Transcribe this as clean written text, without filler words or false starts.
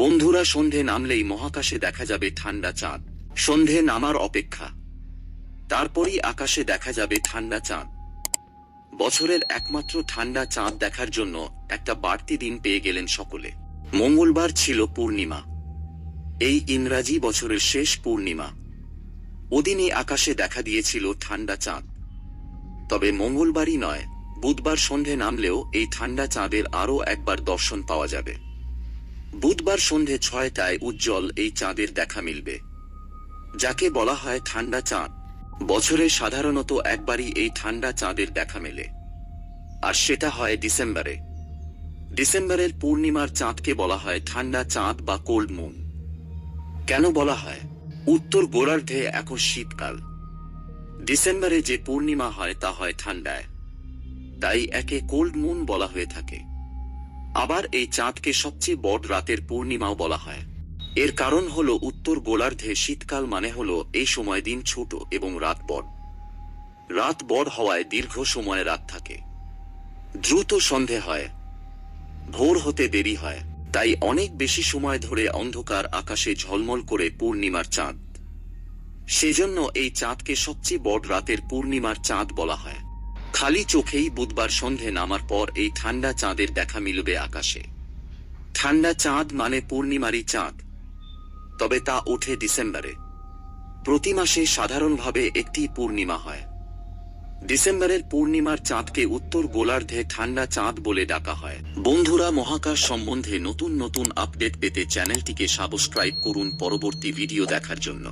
বন্ধুরা, সন্ধে নামলেই মহাকাশে দেখা যাবে ঠান্ডা চাঁদ। সন্ধে নামার অপেক্ষা, তারপরই আকাশে দেখা যাবে ঠান্ডা চাঁদ। বছরের একমাত্র ঠান্ডা চাঁদ দেখার জন্য একটা বাড়তি দিন পেয়ে গেলেন সকলে। মঙ্গলবার ছিল পূর্ণিমা, এই ইংরাজি বছরের শেষ পূর্ণিমা। ওদিনই আকাশে দেখা দিয়েছিল ঠান্ডা চাঁদ। তবে মঙ্গলবারই নয়, বুধবার সন্ধে নামলেও এই ঠান্ডা চাঁদের আরও একবার দর্শন পাওয়া যাবে। বুধবার সন্ধে 6টায় উজ্জ্বল এই চাঁদের দেখা মিলবে, যাকে বলা হয় ঠান্ডা চাঁদ। বছরে সাধারণত একবারই এই ঠান্ডা চাঁদের দেখা মেলে, আর সেটা হয় ডিসেম্বরে। ডিসেম্বরের পূর্ণিমার চাঁদকে বলা হয় ঠান্ডা চাঁদ বা কোল্ড মুন। কেন বলা হয়? উত্তর গোলার্ধে এখন শীতকাল, ডিসেম্বরে যে পূর্ণিমা হয় তা হয় ঠান্ডায়, তাই একে কোল্ড মুন বলা হয়ে থাকে। আবার এই চাঁদকে সবচেয়ে বড় রাতের পূর্ণিমাও বলা হয়। এর কারণ হলো উত্তর গোলার্ধে শীতকাল মানে হলো এই সময় দিন ছোট এবং রাত বড়। রাত বড় হওয়ায় দীর্ঘ সময় রাত থাকে, দ্রুত সন্ধে হয়, ভোর হতে দেরি হয়, তাই অনেক বেশি সময় ধরে অন্ধকার আকাশে ঝলমল করে পূর্ণিমার চাঁদ। সেজন্য এই চাঁদকে সবচেয়ে বড় রাতের পূর্ণিমার চাঁদ বলা হয়। খালি চোখেই বুধবার সন্ধে নামার পর এই ঠান্ডা চাঁদের দেখা মিলবে আকাশে। ঠান্ডা চাঁদ মানে পূর্ণিমারই চাঁদ, তবে তা ওঠে ডিসেম্বরে। প্রতি মাসে সাধারণভাবে একটি পূর্ণিমা হয়। ডিসেম্বরের পূর্ণিমার চাঁদকে উত্তর গোলার্ধে ঠান্ডা চাঁদ বলে ডাকা হয়। বন্ধুরা, মহাকাশ সম্বন্ধে নতুন নতুন আপডেট পেতে চ্যানেলটিকে সাবস্ক্রাইব করুন পরবর্তী ভিডিও দেখার জন্য।